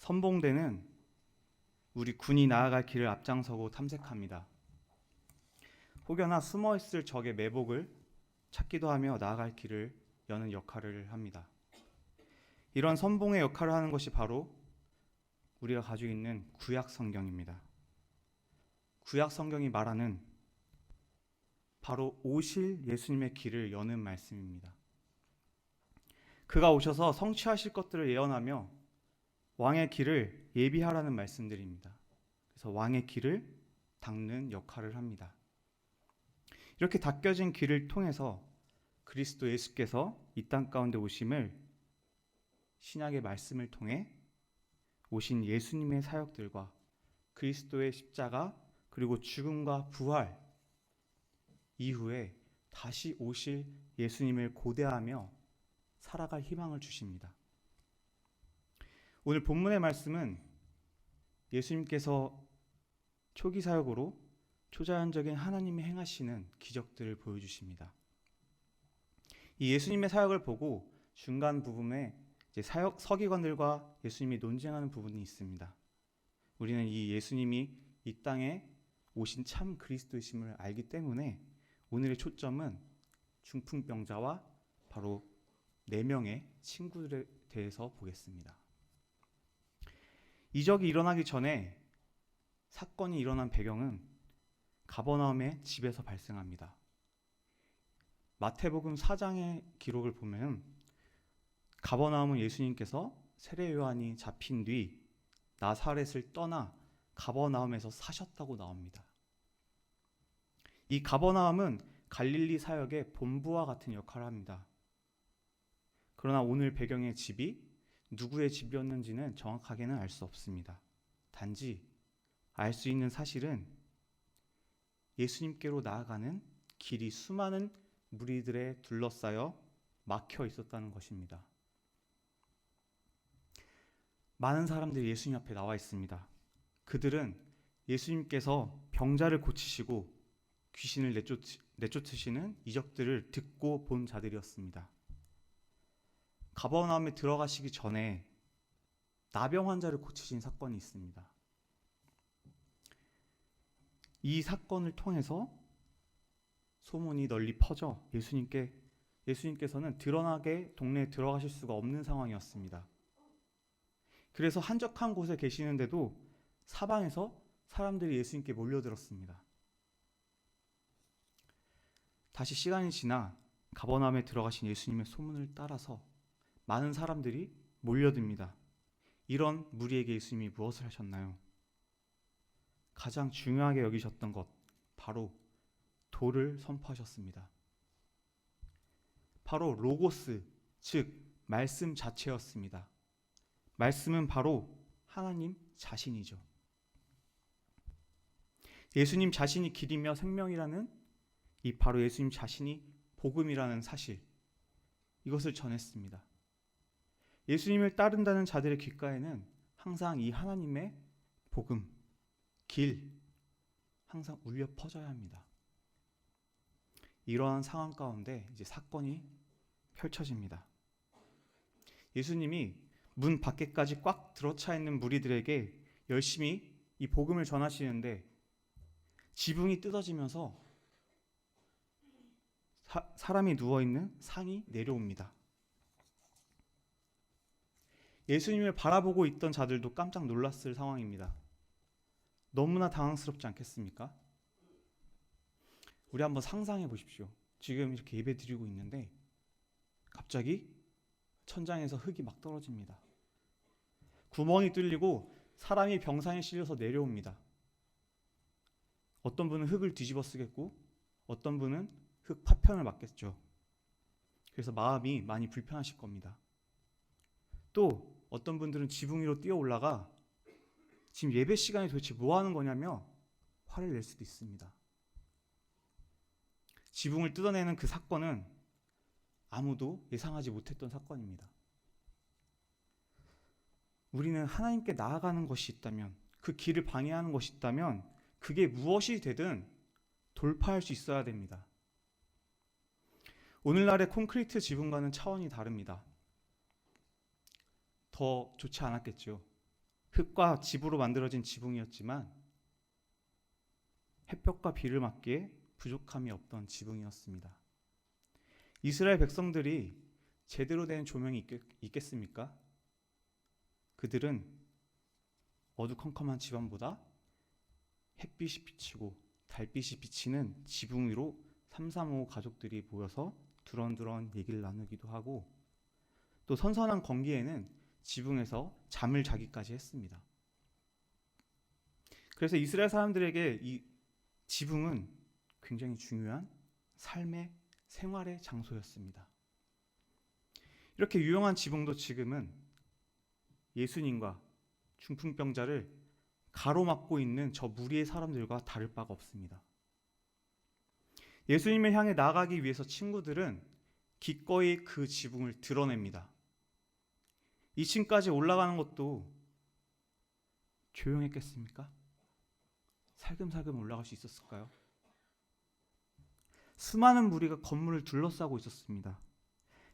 선봉대는 우리 군이 나아갈 길을 앞장서고 탐색합니다. 혹여나 숨어있을 적의 매복을 찾기도 하며 나아갈 길을 여는 역할을 합니다. 이런 선봉의 역할을 하는 것이 바로 우리가 가지고 있는 구약 성경입니다. 구약 성경이 말하는 바로 오실 예수님의 길을 여는 말씀입니다. 그가 오셔서 성취하실 것들을 예언하며 왕의 길을 예비하라는 말씀들입니다. 그래서 왕의 길을 닦는 역할을 합니다. 이렇게 닦여진 길을 통해서 그리스도 예수께서 이 땅 가운데 오심을 신약의 말씀을 통해 오신 예수님의 사역들과 그리스도의 십자가 그리고 죽음과 부활 이후에 다시 오실 예수님을 고대하며 살아갈 희망을 주십니다. 오늘 본문의 말씀은 예수님께서 초기 사역으로 초자연적인 하나님이 행하시는 기적들을 보여주십니다. 이 예수님의 사역을 보고 중간 부분에 이제 서기관들과 예수님이 논쟁하는 부분이 있습니다. 우리는 이 예수님이 이 땅에 오신 참 그리스도이심을 알기 때문에 오늘의 초점은 중풍병자와 바로 4명의 친구들에 대해서 보겠습니다. 이적이 일어나기 전에 사건이 일어난 배경은 가버나움의 집에서 발생합니다. 마태복음 4장의 기록을 보면 가버나움은 예수님께서 세례 요한이 잡힌 뒤 나사렛을 떠나 가버나움에서 사셨다고 나옵니다. 이 가버나움은 갈릴리 사역의 본부와 같은 역할을 합니다. 그러나 오늘 배경의 집이 누구의 집이었는지는 정확하게는 알 수 없습니다. 단지 알 수 있는 사실은 예수님께로 나아가는 길이 수많은 무리들에 둘러싸여 막혀 있었다는 것입니다. 많은 사람들이 예수님 앞에 나와 있습니다. 그들은 예수님께서 병자를 고치시고 귀신을 내쫓으시는 이적들을 듣고 본 자들이었습니다. 가버나움에 들어가시기 전에 나병 환자를 고치신 사건이 있습니다. 이 사건을 통해서 소문이 널리 퍼져 예수님께서는 드러나게 동네에 들어가실 수가 없는 상황이었습니다. 그래서 한적한 곳에 계시는데도 사방에서 사람들이 예수님께 몰려들었습니다. 다시 시간이 지나 가버나움에 들어가신 예수님의 소문을 따라서 많은 사람들이 몰려듭니다. 이런 무리에게 예수님이 무엇을 하셨나요? 가장 중요하게 여기셨던 것, 바로 도를 선포하셨습니다. 바로 로고스, 즉 말씀 자체였습니다. 말씀은 바로 하나님 자신이죠. 예수님 자신이 길이며 생명이라는 이 바로 예수님 자신이 복음이라는 사실, 이것을 전했습니다. 예수님을 따른다는 자들의 귓가에는 항상 이 하나님의 복음, 길, 항상 울려 퍼져야 합니다. 이러한 상황 가운데 이제 사건이 펼쳐집니다. 예수님이 문 밖에까지 꽉 들어차 있는 무리들에게 열심히 이 복음을 전하시는데 지붕이 뜯어지면서 사람이 누워있는 상이 내려옵니다. 예수님을 바라보고 있던 자들도 깜짝 놀랐을 상황입니다. 너무나 당황스럽지 않겠습니까? 우리 한번 상상해 보십시오. 지금 이렇게 예배 드리고 있는데 갑자기 천장에서 흙이 막 떨어집니다. 구멍이 뚫리고 사람이 병상에 실려서 내려옵니다. 어떤 분은 흙을 뒤집어 쓰겠고 어떤 분은 흙 파편을 맞겠죠. 그래서 마음이 많이 불편하실 겁니다. 또 어떤 분들은 지붕 위로 뛰어 올라가 지금 예배 시간에 도대체 뭐 하는 거냐며 화를 낼 수도 있습니다. 지붕을 뜯어내는 그 사건은 아무도 예상하지 못했던 사건입니다. 우리는 하나님께 나아가는 것이 있다면, 그 길을 방해하는 것이 있다면 그게 무엇이 되든 돌파할 수 있어야 됩니다. 오늘날의 콘크리트 지붕과는 차원이 다릅니다. 더 좋지 않았겠죠. 흙과 집으로 만들어진 지붕이었지만 햇볕과 비를 맞기에 부족함이 없던 지붕이었습니다. 이스라엘 백성들이 제대로 된 조명이 있겠습니까? 그들은 어두컴컴한 집안보다 햇빛이 비치고 달빛이 비치는 지붕 위로 335 가족들이 모여서 두런두런 얘기를 나누기도 하고, 또 선선한 건기에는 지붕에서 잠을 자기까지 했습니다. 그래서 이스라엘 사람들에게 이 지붕은 굉장히 중요한 삶의 생활의 장소였습니다. 이렇게 유용한 지붕도 지금은 예수님과 중풍병자를 가로막고 있는 저 무리의 사람들과 다를 바가 없습니다. 예수님을 향해 나아가기 위해서 친구들은 기꺼이 그 지붕을 드러냅니다. 2층까지 올라가는 것도 조용했겠습니까? 살금살금 올라갈 수 있었을까요? 수많은 무리가 건물을 둘러싸고 있었습니다.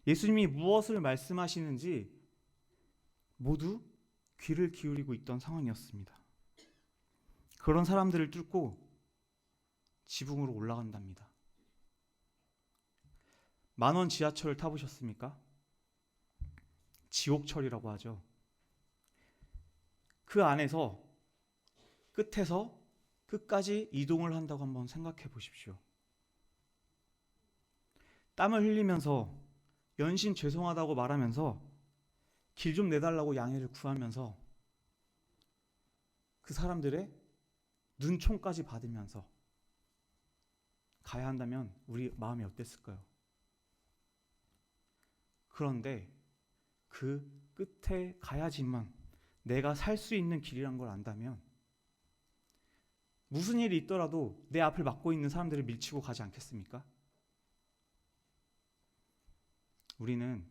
예수님이 무엇을 말씀하시는지 모두 귀를 기울이고 있던 상황이었습니다. 그런 사람들을 뚫고 지붕으로 올라간답니다. 만원 지하철을 타보셨습니까? 지옥철이라고 하죠. 그 안에서 끝에서 끝까지 이동을 한다고 한번 생각해 보십시오. 땀을 흘리면서 연신 죄송하다고 말하면서 길 좀 내달라고 양해를 구하면서 그 사람들의 눈총까지 받으면서 가야 한다면 우리 마음이 어땠을까요? 그런데 그 끝에 가야지만 내가 살 수 있는 길이란 걸 안다면 무슨 일이 있더라도 내 앞을 막고 있는 사람들을 밀치고 가지 않겠습니까? 우리는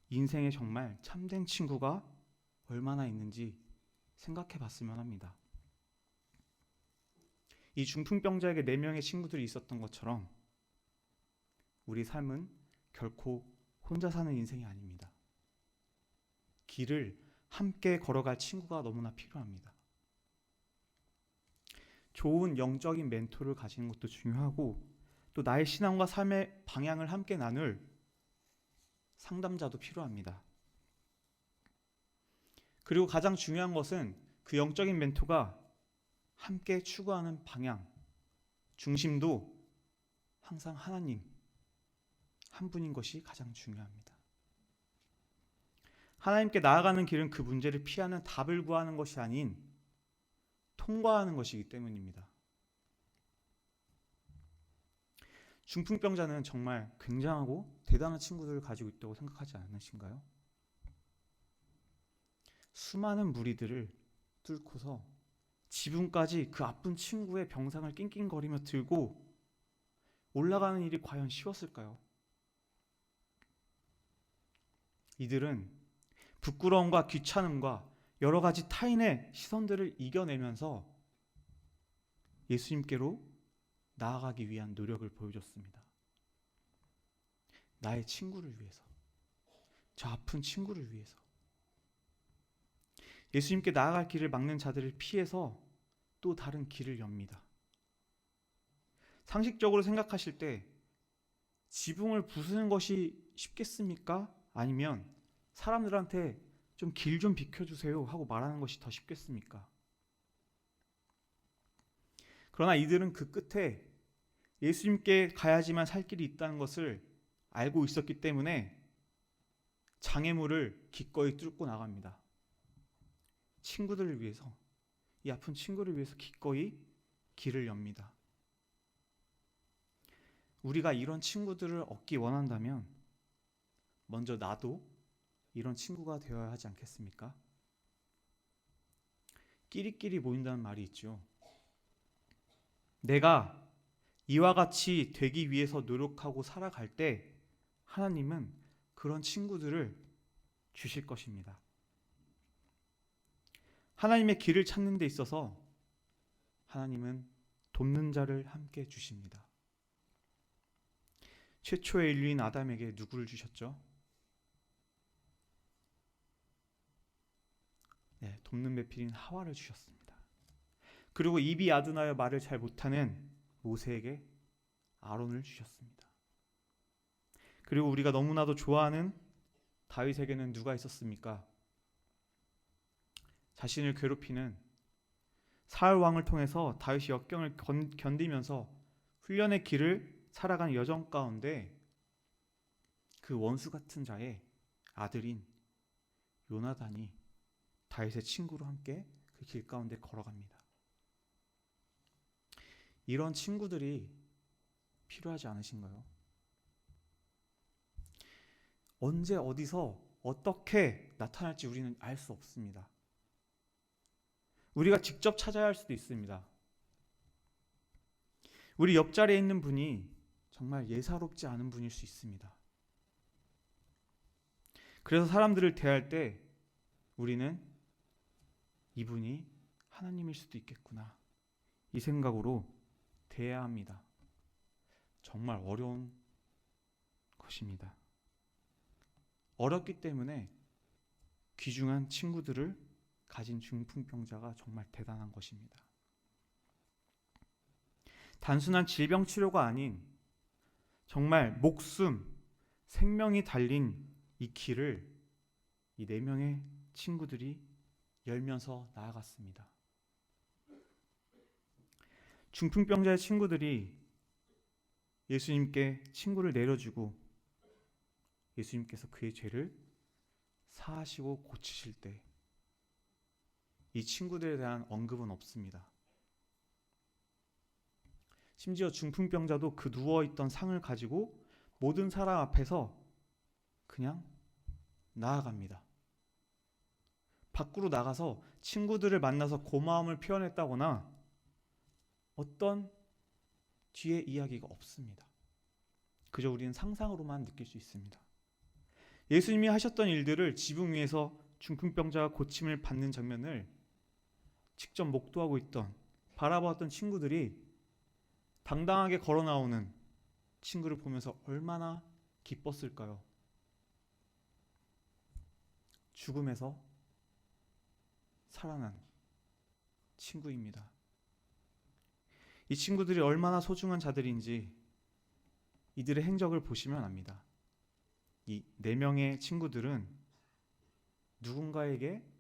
인생에 정말 참된 친구가 얼마나 있는지 생각해 봤으면 합니다. 이 중풍병자에게 4명의 친구들이 있었던 것처럼 우리 삶은 결코 혼자 사는 인생이 아닙니다. 길을 함께 걸어갈 친구가 너무나 필요합니다. 좋은 영적인 멘토를 가지는 것도 중요하고, 또 나의 신앙과 삶의 방향을 함께 나눌 상담자도 필요합니다. 그리고 가장 중요한 것은 그 영적인 멘토가 함께 추구하는 방향, 중심도 항상 하나님 한 분인 것이 가장 중요합니다. 하나님께 나아가는 길은 그 문제를 피하는 답을 구하는 것이 아닌 통과하는 것이기 때문입니다. 중풍병자는 정말 굉장하고 대단한 친구들을 가지고 있다고 생각하지 않으신가요? 수많은 무리들을 뚫고서 지붕까지 그 아픈 친구의 병상을 낑낑거리며 들고 올라가는 일이 과연 쉬웠을까요? 이들은 부끄러움과 귀찮음과 여러 가지 타인의 시선들을 이겨내면서 예수님께로 나아가기 위한 노력을 보여줬습니다. 나의 친구를 위해서, 저 아픈 친구를 위해서. 예수님께 나아갈 길을 막는 자들을 피해서 또 다른 길을 엽니다. 상식적으로 생각하실 때 지붕을 부수는 것이 쉽겠습니까? 아니면 사람들한테 좀 길 좀 비켜주세요 하고 말하는 것이 더 쉽겠습니까? 그러나 이들은 그 끝에 예수님께 가야지만 살 길이 있다는 것을 알고 있었기 때문에 장애물을 기꺼이 뚫고 나갑니다. 친구들을 위해서, 이 아픈 친구를 위해서 기꺼이 길을 엽니다. 우리가 이런 친구들을 얻기 원한다면 먼저 나도 이런 친구가 되어야 하지 않겠습니까? 끼리끼리 모인다는 말이 있죠. 내가 이와 같이 되기 위해서 노력하고 살아갈 때 하나님은 그런 친구들을 주실 것입니다. 하나님의 길을 찾는 데 있어서 하나님은 돕는 자를 함께 주십니다. 최초의 인류인 아담에게 누구를 주셨죠? 돕는 배필인 하와를 주셨습니다. 그리고 입이 야둔하여 말을 잘 못하는 모세에게 아론을 주셨습니다. 그리고 우리가 너무나도 좋아하는 다윗에게는 누가 있었습니까? 자신을 괴롭히는 사울 왕을 통해서 다윗이 역경을 견디면서 훈련의 길을 살아가는 여정 가운데 그 원수 같은 자의 아들인 요나단이 다윗의 친구로 함께 그 길 가운데 걸어갑니다. 이런 친구들이 필요하지 않으신가요? 언제 어디서 어떻게 나타날지 우리는 알 수 없습니다. 우리가 직접 찾아야 할 수도 있습니다. 우리 옆자리에 있는 분이 정말 예사롭지 않은 분일 수 있습니다. 그래서 사람들을 대할 때 우리는 이분이 하나님일 수도 있겠구나, 이 생각으로 대해야 합니다. 정말 어려운 것입니다. 어렵기 때문에 귀중한 친구들을 가진 중풍병자가 정말 대단한 것입니다. 단순한 질병 치료가 아닌 정말 목숨, 생명이 달린 이 길을 이 4명의 친구들이 열면서 나아갔습니다. 중풍병자의 친구들이 예수님께 친구를 내려주고 예수님께서 그의 죄를 사하시고 고치실 때 이 친구들에 대한 언급은 없습니다. 심지어 중풍병자도 그 누워있던 상을 가지고 모든 사람 앞에서 그냥 나아갑니다. 밖으로 나가서 친구들을 만나서 고마움을 표현했다거나 어떤 뒤에 이야기가 없습니다. 그저 우리는 상상으로만 느낄 수 있습니다. 예수님이 하셨던 일들을 지붕 위에서 중풍병자가 고침을 받는 장면을 직접 목도하고 있던, 바라보았던 친구들이 당당하게 걸어 나오는 친구를 보면서 얼마나 기뻤을까요? 죽음에서 살아난 친구입니다. 이 친구들이 얼마나 소중한 자들인지 이들의 행적을 보시면 압니다. 이 4명의 친구들은 누군가에게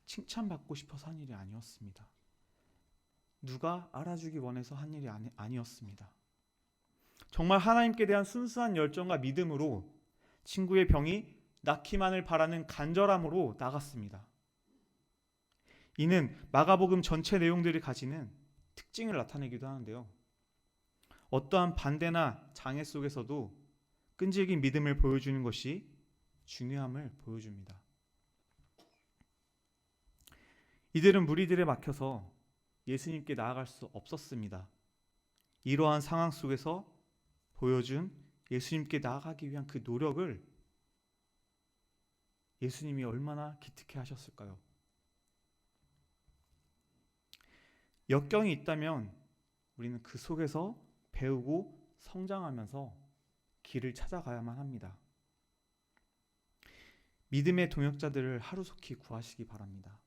칭찬받고 싶어서 한 일이 아니었습니다. 누가 알아주기 원해서 한 일이 아니었습니다. 정말 하나님께 대한 순수한 열정과 믿음으로 친구의 병이 낫기만을 바라는 간절함으로 나갔습니다. 이는 마가복음 전체 내용들이 가지는 특징을 나타내기도 하는데요. 어떠한 반대나 장애 속에서도 끈질긴 믿음을 보여주는 것이 중요함을 보여줍니다. 이들은 무리들에 막혀서 예수님께 나아갈 수 없었습니다. 이러한 상황 속에서 보여준 예수님께 나아가기 위한 그 노력을 예수님이 얼마나 기특해 하셨을까요? 역경이 있다면 우리는 그 속에서 배우고 성장하면서 길을 찾아가야만 합니다. 믿음의 동역자들을 하루속히 구하시기 바랍니다.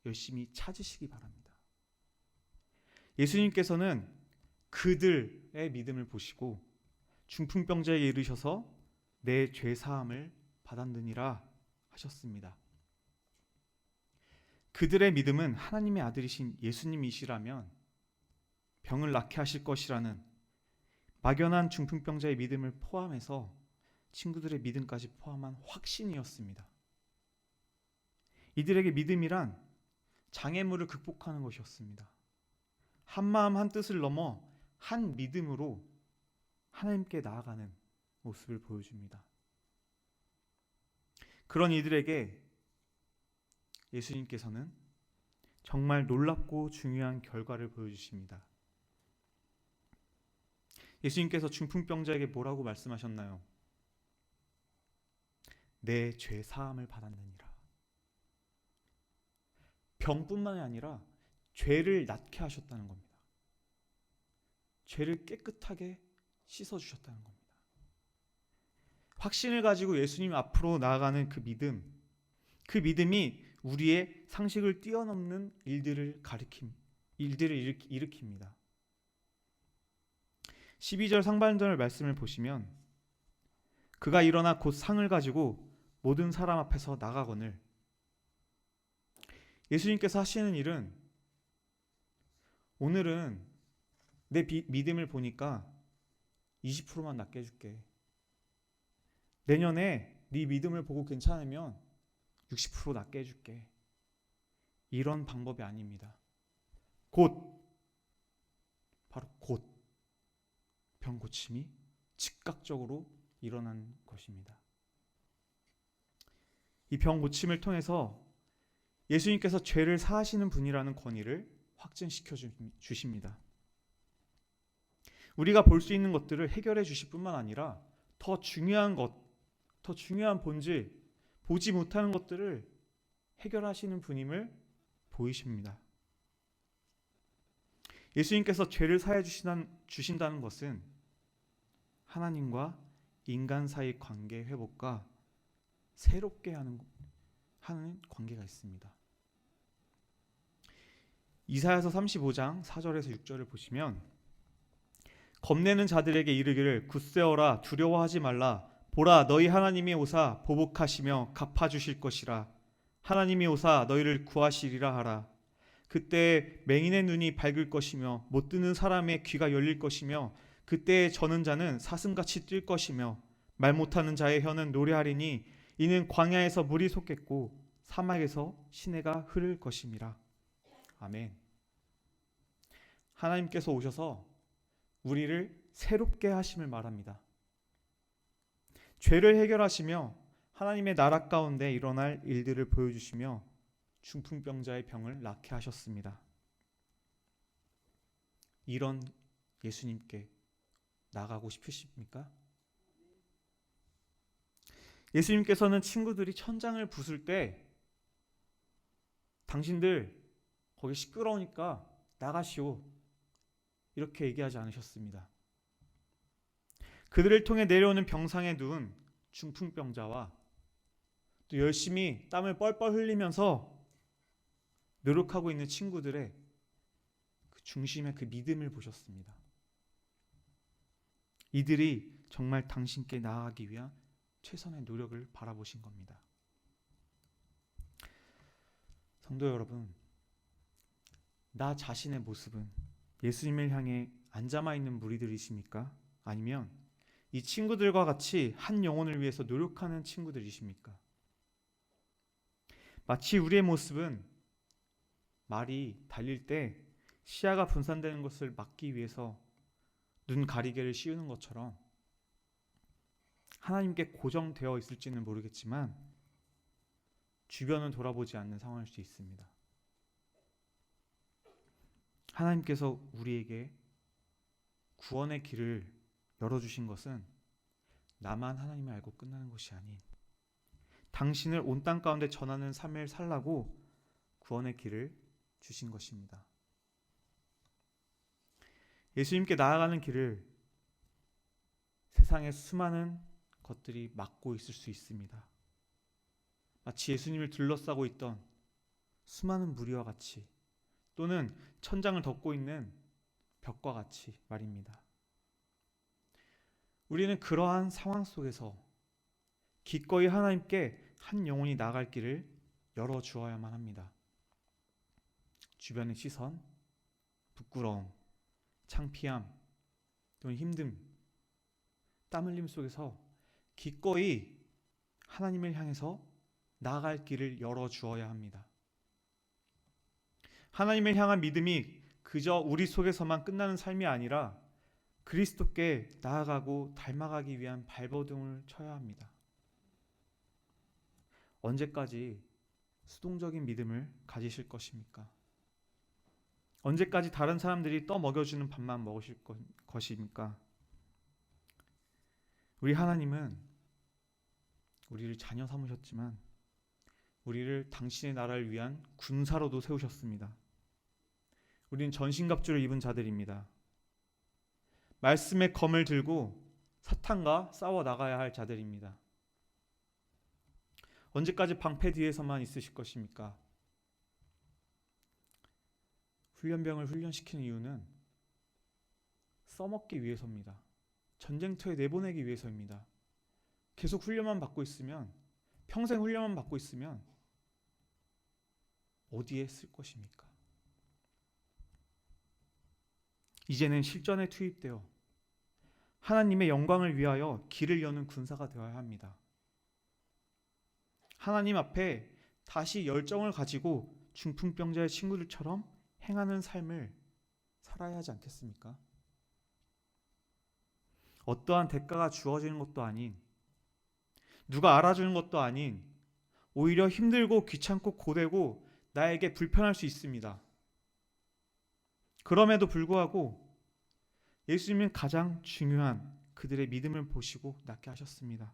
열심히 찾으시기 바랍니다. 예수님께서는 그들의 믿음을 보시고 중풍병자에게 이르셔서 내 죄사함을 받았느니라 하셨습니다. 그들의 믿음은 하나님의 아들이신 예수님이시라면 병을 낫게 하실 것이라는 막연한 중풍병자의 믿음을 포함해서 친구들의 믿음까지 포함한 확신이었습니다. 이들에게 믿음이란 장애물을 극복하는 것이었습니다. 한마음 한뜻을 넘어 한 믿음으로 하나님께 나아가는 모습을 보여줍니다. 그런 이들에게 예수님께서는 정말 놀랍고 중요한 결과를 보여주십니다. 예수님께서 중풍병자에게 뭐라고 말씀하셨나요? 내 죄 사함을 받았느니라. 병뿐만이 아니라 죄를 낫게 하셨다는 겁니다. 죄를 깨끗하게 씻어주셨다는 겁니다. 확신을 가지고 예수님 앞으로 나아가는 그 믿음, 그 믿음이 우리의 상식을 뛰어넘는 일들을 일으킵니다. 12절 상반절 말씀을 보시면 그가 일어나 곧 상을 가지고 모든 사람 앞에서 나가거늘. 예수님께서 하시는 일은 오늘은 내 믿음을 보니까 20%만 낫게 해줄게. 내년에 네 믿음을 보고 괜찮으면 60% 낫게 해줄게. 이런 방법이 아닙니다. 바로 곧 병 고침이 즉각적으로 일어난 것입니다. 이 병 고침을 통해서 예수님께서 죄를 사하시는 분이라는 권위를 확증시켜 주십니다. 우리가 볼 수 있는 것들을 해결해 주실 뿐만 아니라 더 중요한 본질, 보지 못하는 것들을 해결하시는 분임을 보이십니다. 예수님께서 죄를 사해 주신다는 것은 하나님과 인간 사이 관계 회복과 새롭게 하는 관계가 있습니다. 이사야서 35장 4절에서 6절을 보시면 겁내는 자들에게 이르기를 굳세어라 두려워하지 말라 보라 너희 하나님이 오사 보복하시며 갚아주실 것이라 하나님이 오사 너희를 구하시리라 하라. 그때 맹인의 눈이 밝을 것이며 못 듣는 사람의 귀가 열릴 것이며 그때 저는 자는 사슴같이 뛸 것이며 말 못하는 자의 혀는 노래하리니 이는 광야에서 물이 솟겠고 사막에서 시내가 흐를 것임이라. 아멘. 하나님께서 오셔서 우리를 새롭게 하심을 말합니다. 죄를 해결하시며 하나님의 나라 가운데 일어날 일들을 보여주시며 중풍병자의 병을 낫게 하셨습니다. 이런 예수님께 나가고 싶으십니까? 예수님께서는 친구들이 천장을 부술 때 당신들 거기 시끄러우니까 나가시오 이렇게 얘기하지 않으셨습니다. 그들을 통해 내려오는 병상에 누운 중풍병자와 또 열심히 땀을 뻘뻘 흘리면서 노력하고 있는 친구들의 그 중심의 그 믿음을 보셨습니다. 이들이 정말 당신께 나아가기 위한 최선의 노력을 바라보신 겁니다. 성도 여러분, 나 자신의 모습은 예수님을 향해 앉아마 있는 무리들이십니까? 아니면 이 친구들과 같이 한 영혼을 위해서 노력하는 친구들이십니까? 마치 우리의 모습은 말이 달릴 때 시야가 분산되는 것을 막기 위해서 눈 가리개를 씌우는 것처럼 하나님께 고정되어 있을지는 모르겠지만 주변은 돌아보지 않는 상황일 수 있습니다. 하나님께서 우리에게 구원의 길을 열어주신 것은 나만 하나님을 알고 끝나는 것이 아닌 당신을 온 땅 가운데 전하는 삶을 살라고 구원의 길을 주신 것입니다. 예수님께 나아가는 길을 세상의 수많은 것들이 막고 있을 수 있습니다. 마치 예수님을 둘러싸고 있던 수많은 무리와 같이 또는 천장을 덮고 있는 벽과 같이 말입니다. 우리는 그러한 상황 속에서 기꺼이 하나님께 한 영혼이 나아갈 길을 열어주어야만 합니다. 주변의 시선, 부끄러움, 창피함 또는 힘듦, 땀 흘림 속에서 기꺼이 하나님을 향해서 나아갈 길을 열어주어야 합니다. 하나님을 향한 믿음이 그저 우리 속에서만 끝나는 삶이 아니라 그리스도께 나아가고 닮아가기 위한 발버둥을 쳐야 합니다. 언제까지 수동적인 믿음을 가지실 것입니까? 언제까지 다른 사람들이 떠먹여주는 밥만 먹으실 것입니까? 우리 하나님은 우리를 자녀 삼으셨지만 우리를 당신의 나라를 위한 군사로도 세우셨습니다. 우리는 전신갑주를 입은 자들입니다. 말씀의 검을 들고 사탄과 싸워 나가야 할 자들입니다. 언제까지 방패 뒤에서만 있으실 것입니까? 훈련병을 훈련시키는 이유는 써먹기 위해서입니다. 전쟁터에 내보내기 위해서입니다. 계속 훈련만 받고 있으면, 평생 훈련만 받고 있으면 어디에 쓸 것입니까? 이제는 실전에 투입되어 하나님의 영광을 위하여 길을 여는 군사가 되어야 합니다. 하나님 앞에 다시 열정을 가지고 중풍병자의 친구들처럼 행하는 삶을 살아야 하지 않겠습니까? 어떠한 대가가 주어지는 것도 아닌, 누가 알아주는 것도 아닌, 오히려 힘들고 귀찮고 고되고 나에게 불편할 수 있습니다. 그럼에도 불구하고 예수님은 가장 중요한 그들의 믿음을 보시고 낫게 하셨습니다.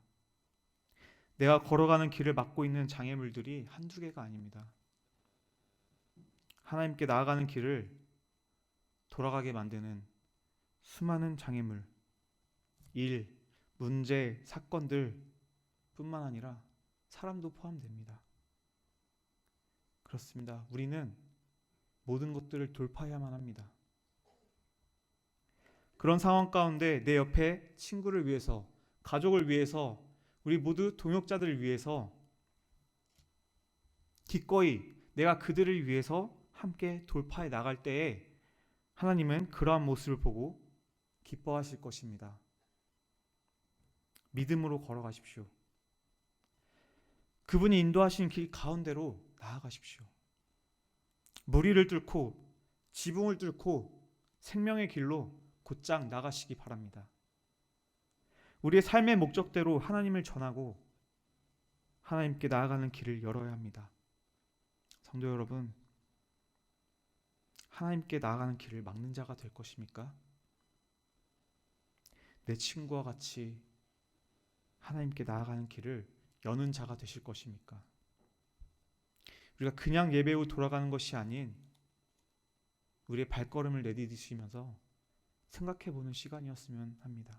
내가 걸어가는 길을 막고 있는 장애물들이 한두 개가 아닙니다. 하나님께 나아가는 길을 돌아가게 만드는 수많은 장애물, 일, 문제, 사건들 뿐만 아니라 사람도 포함됩니다. 그렇습니다. 우리는 모든 것들을 돌파해야만 합니다. 그런 상황 가운데 내 옆에 친구를 위해서, 가족을 위해서, 우리 모두 동역자들을 위해서 기꺼이 내가 그들을 위해서 함께 돌파해 나갈 때에 하나님은 그러한 모습을 보고 기뻐하실 것입니다. 믿음으로 걸어가십시오. 그분이 인도하시는 길 가운데로 나아가십시오. 무리를 뚫고 지붕을 뚫고 생명의 길로 곧장 나가시기 바랍니다. 우리의 삶의 목적대로 하나님을 전하고 하나님께 나아가는 길을 열어야 합니다. 성도 여러분, 하나님께 나아가는 길을 막는 자가 될 것입니까? 내 친구와 같이 하나님께 나아가는 길을 여는 자가 되실 것입니까? 우리가 그냥 예배 후 돌아가는 것이 아닌 우리의 발걸음을 내디디시면서 생각해보는 시간이었으면 합니다.